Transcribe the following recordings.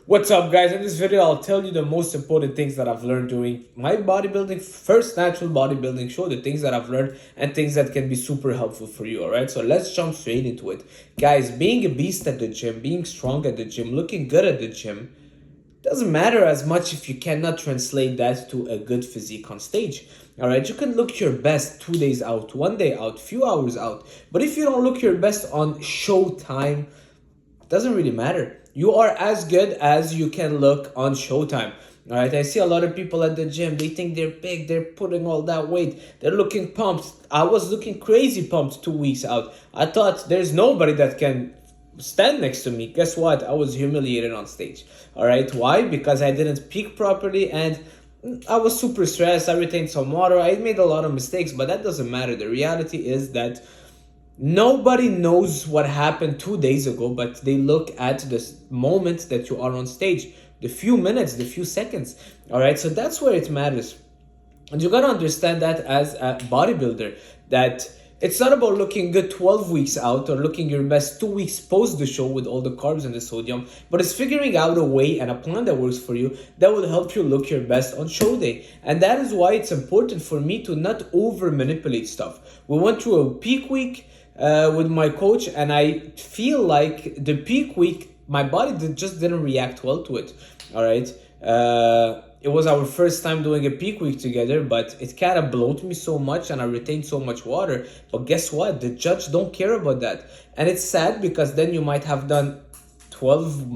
What's up, guys? In this video, I'll tell you the most important things that I've learned during my bodybuilding, first natural bodybuilding show, the things that I've learned and things that can be super helpful for you, all right? So let's jump straight into it. Guys, being a beast at the gym, being strong at the gym, looking good at the gym, doesn't matter as much if you cannot translate that to a good physique on stage. All right, you can look your best 2 days out, 1 day out, few hours out. But if you don't look your best on show time, doesn't really matter. You are as good as you can look on showtime. All right, I see a lot of people at the gym. They think they're big. They're putting all that weight. They're looking pumped. I was looking crazy pumped 2 weeks out. I thought there's nobody that can stand next to me. Guess what? I was humiliated on stage. All right, why? Because I didn't peak properly and I was super stressed. I retained some water. I made a lot of mistakes, but that doesn't matter. The reality is that nobody knows what happened 2 days ago, but they look at the moment that you are on stage, the few minutes, the few seconds. All right, so that's where it matters. And you gotta understand that as a bodybuilder, that it's not about looking good 12 weeks out or looking your best 2 weeks post the show with all the carbs and the sodium, but it's figuring out a way and a plan that works for you that will help you look your best on show day. And that is why it's important for me to not over manipulate stuff. We went through a peak week with my coach, and I feel like the peak week, my body just didn't react well to it. All right. It was our first time doing a peak week together, but it kind of bloated me so much and I retained so much water. But guess what? The judge don't care about that. And it's sad because then you might have done 12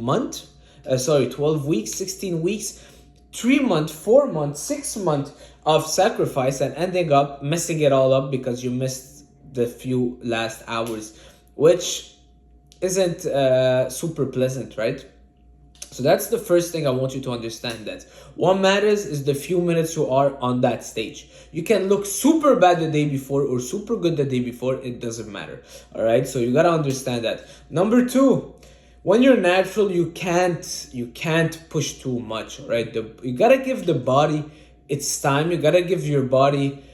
weeks, 16 weeks, 3 months, 4 months, 6 months of sacrifice and ending up messing it all up because you missed the few last hours, which isn't super pleasant, right? So that's the first thing I want you to understand, that what matters is the few minutes you are on that stage. You can look super bad the day before or super good the day before, it doesn't matter. All right, so you gotta understand that. Number two, when you're natural, you can't push too much. All right, you gotta give the body its time. You gotta give your body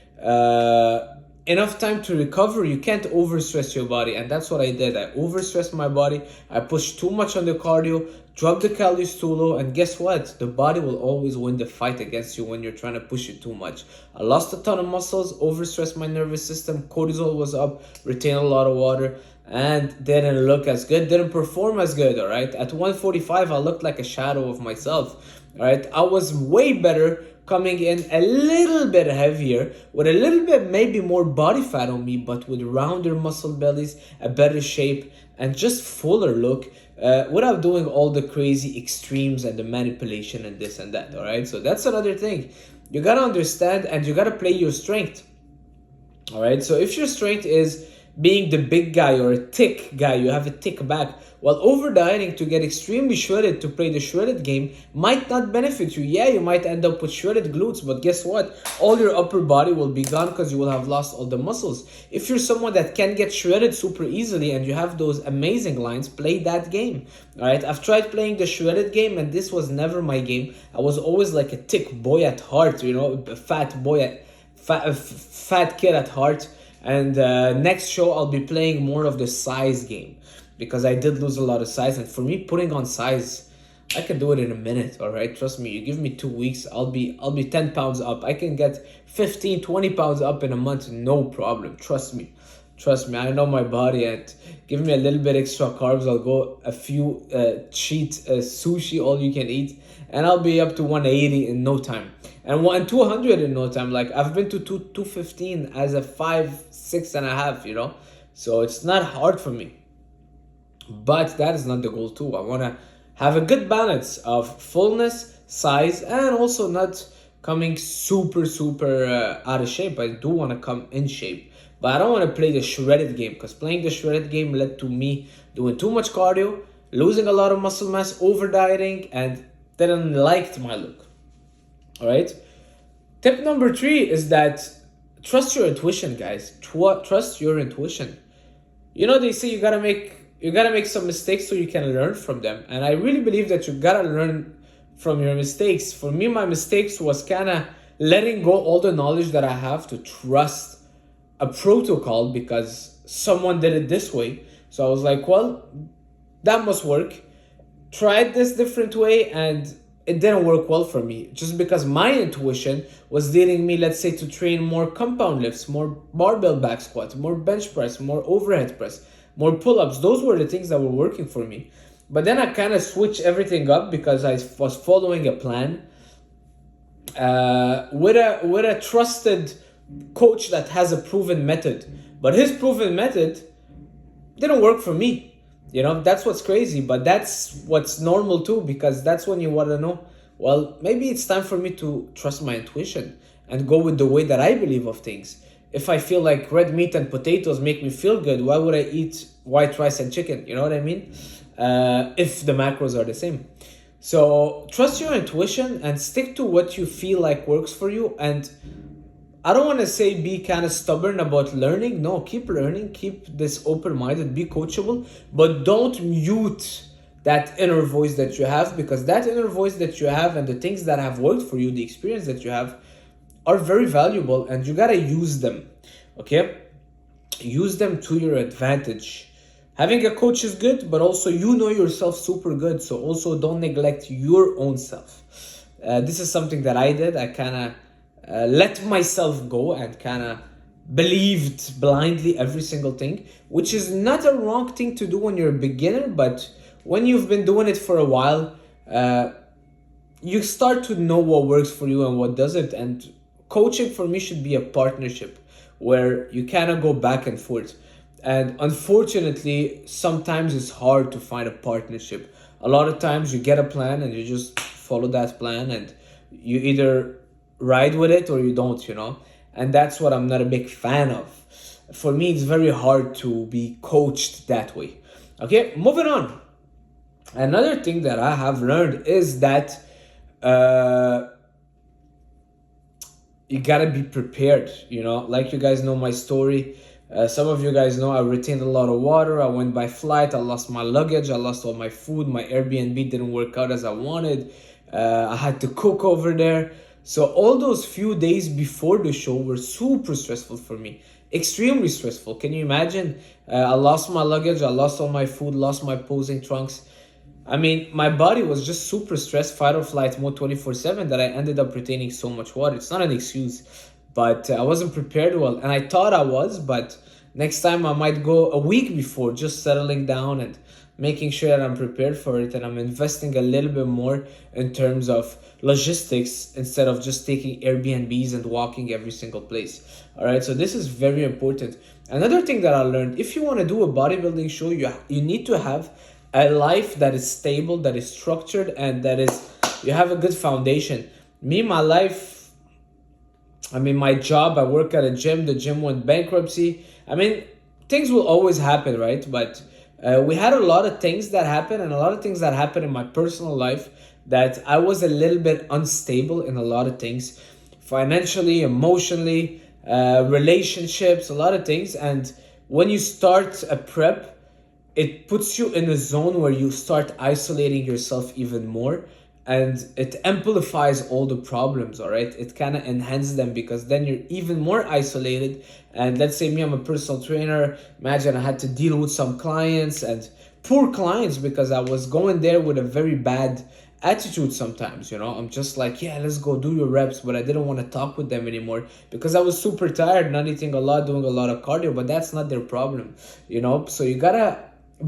enough time to recover. You can't overstress your body, and that's what I did. I overstressed my body. I pushed too much on the cardio, dropped the calories too low, and guess what? The body will always win the fight against you when you're trying to push it too much. I lost a ton of muscles, overstressed my nervous system, cortisol was up, retained a lot of water, and didn't look as good, didn't perform as good. All right, at 145 I looked like a shadow of myself. All right, I was way better coming in a little bit heavier, with a little bit maybe more body fat on me, but with rounder muscle bellies, a better shape, and just fuller look, without doing all the crazy extremes and the manipulation and this and that. All right, so that's another thing. You gotta understand and you gotta play your strength. All right, so if your strength is being the big guy or a thick guy, you have a thick back, while over dieting to get extremely shredded, to play the shredded game, might not benefit you. Yeah, you might end up with shredded glutes, but guess what? All your upper body will be gone because you will have lost all the muscles. If you're someone that can get shredded super easily and you have those amazing lines, play that game. All right, I've tried playing the shredded game and this was never my game. I was always like a thick boy at heart, you know, a fat boy, fat kid at heart. And next show I'll be playing more of the size game, because I did lose a lot of size, and for me, putting on size, I can do it in a minute. All right, trust me. You give me 2 weeks, I'll be 10 pounds up. I can get 15, 20 pounds up in a month, no problem. Trust me, I know my body. And give me a little bit extra carbs, I'll go a few cheat sushi, all you can eat, and I'll be up to 180 in no time, and 200 in no time. Like, I've been to 215 as a 5'6.5", you know, so it's not hard for me. But that is not the goal too. I want to have a good balance of fullness, size, and also not coming super out of shape. I do want to come in shape, but I don't want to play the shredded game, because playing the shredded game led to me doing too much cardio, losing a lot of muscle mass, over dieting, and didn't like my look. All right. Tip number 3 is that trust your intuition, guys. Trust your intuition. You know, they say you gotta make some mistakes so you can learn from them, and I really believe that you gotta learn from your mistakes. For me, my mistakes was kind of letting go all the knowledge that I have to trust a protocol because someone did it this way. So I was like, well, that must work. tried this different way and it didn't work well for me, just because my intuition was leading me, let's say, to train more compound lifts, more barbell back squats, more bench press, more overhead press, more pull-ups. Those were the things that were working for me. But then I kind of switched everything up because I was following a plan with a trusted coach that has a proven method. But his proven method didn't work for me. You know, that's what's crazy, but that's what's normal too, because that's when you want to know, well, maybe it's time for me to trust my intuition and go with the way that I believe of things. If I feel like red meat and potatoes make me feel good, why would I eat white rice and chicken? You know what I mean? If the macros are the same. So trust your intuition and stick to what you feel like works for you. And I don't want to say be kind of stubborn about learning. No, keep learning, keep this open-minded, be coachable, but don't mute that inner voice that you have, because that inner voice that you have and the things that have worked for you, the experience that you have, are very valuable and you gotta use them, okay? Use them to your advantage. Having a coach is good, but also you know yourself super good, so also don't neglect your own self. This is something that I did. I kind of let myself go and kind of believed blindly every single thing, which is not a wrong thing to do when you're a beginner, but when you've been doing it for a while, you start to know what works for you and what doesn't. And coaching for me should be a partnership where you kind of go back and forth. And unfortunately, sometimes it's hard to find a partnership. A lot of times you get a plan and you just follow that plan and you either ride with it or you don't, you know? And that's what I'm not a big fan of. For me, it's very hard to be coached that way. Okay, moving on. Another thing that I have learned is that you gotta be prepared, you know? Like you guys know my story. Some of you guys know I retained a lot of water. I went by flight. I lost my luggage. I lost all my food. My Airbnb didn't work out as I wanted. I had to cook over there. So all those few days before the show were super stressful for me. Extremely stressful. Can you imagine? I lost my luggage. I lost all my food. Lost my posing trunks. I mean, my body was just super stressed, fight or flight mode 24/7, that I ended up retaining so much water. It's not an excuse, but I wasn't prepared well. And I thought I was, but next time I might go a week before, just settling down and making sure that I'm prepared for it. And I'm investing a little bit more in terms of logistics instead of just taking Airbnbs and walking every single place. All right, so this is very important. Another thing that I learned, if you want to do a bodybuilding show, you need to have a life that is stable, that is structured, and that is, you have a good foundation. Me, my life, I mean, my job, I work at a gym. The gym went bankruptcy. I mean, things will always happen, right? But we had a lot of things that happened, and a lot of things that happened in my personal life, that I was a little bit unstable in a lot of things, financially, emotionally, relationships, a lot of things. And when you start a prep, it puts you in a zone where you start isolating yourself even more, and it amplifies all the problems. All right, it kind of enhances them, because then you're even more isolated. And let's say me, I'm a personal trainer. Imagine I had to deal with some clients, and poor clients, because I was going there with a very bad attitude sometimes. You know, I'm just like, yeah, let's go do your reps, but I didn't want to talk with them anymore because I was super tired, not eating a lot, doing a lot of cardio. But that's not their problem, you know. So you gotta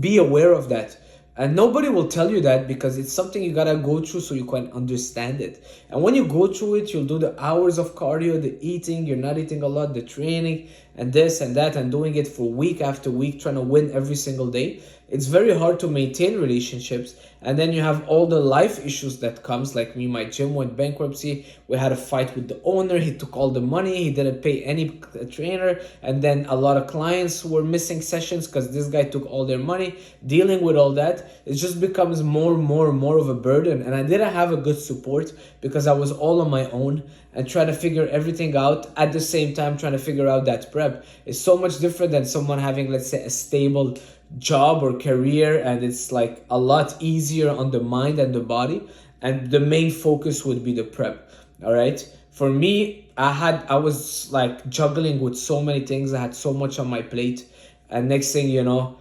be aware of that. And nobody will tell you that, because it's something you gotta go through so you can understand it. And when you go through it, you'll do the hours of cardio, the eating, you're not eating a lot, the training, and this and that, and doing it for week after week, trying to win every single day. It's very hard to maintain relationships. And then you have all the life issues that comes, like me, my gym went bankruptcy. We had a fight with the owner. He took all the money. He didn't pay any trainer. And then a lot of clients were missing sessions because this guy took all their money. Dealing with all that, it just becomes more and more of a burden. And I didn't have a good support, because I was all on my own and trying to figure everything out at the same time, trying to figure out that prep. It's so much different than someone having, let's say, a stable job or career, and it's like a lot easier on the mind and the body, and the main focus would be the prep. All right, for me, I was like juggling with so many things. I had so much on my plate, and next thing you know,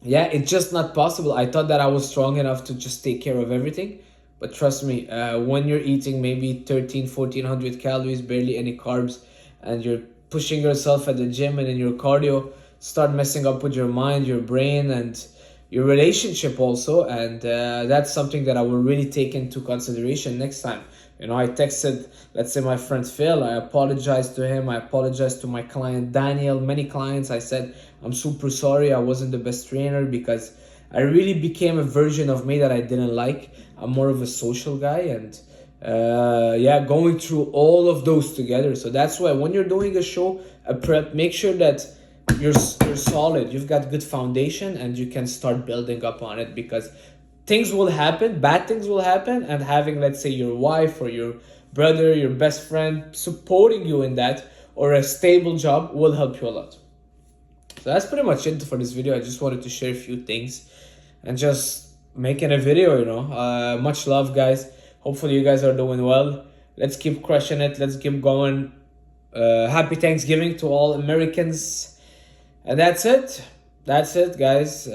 Yeah, it's just not possible. I thought that I was strong enough to just take care of everything. But trust me, when you're eating maybe 1,400 calories, barely any carbs, and you're pushing yourself at the gym and in your cardio, start messing up with your mind, your brain, and your relationship also. And that's something that I will really take into consideration next time. I texted, let's say, my friend Phil. I apologized to him. I apologized to my client Daniel, many clients. I said, I'm super sorry. I wasn't the best trainer because I really became a version of me that I didn't like. I'm more of a social guy, and yeah, going through all of those together. So that's why when you're doing a show, a prep, make sure that you're solid. You've got good foundation, and you can start building up on it, because things will happen, bad things will happen, and having, let's say, your wife or your brother, your best friend supporting you in that, or a stable job, will help you a lot. So that's pretty much it for this video. I just wanted to share a few things and just making a video, much love, guys. Hopefully you guys are doing well. Let's keep crushing it. Let's keep going. Happy Thanksgiving to all Americans. And that's it. That's it, guys.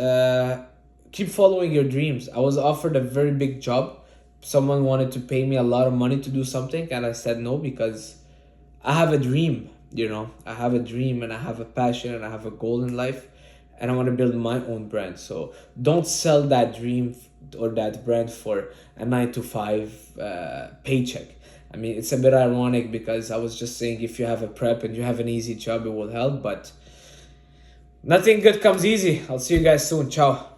Keep following your dreams. I was offered a very big job. Someone wanted to pay me a lot of money to do something, and I said no, because I have a dream. I have a dream, and I have a passion, and I have a goal in life, and I want to build my own brand. So don't sell that dream or that brand for a 9 to 5 paycheck. I mean, it's a bit ironic, because I was just saying, if you have a prep and you have an easy job, it will help, but nothing good comes easy. I'll see you guys soon. Ciao.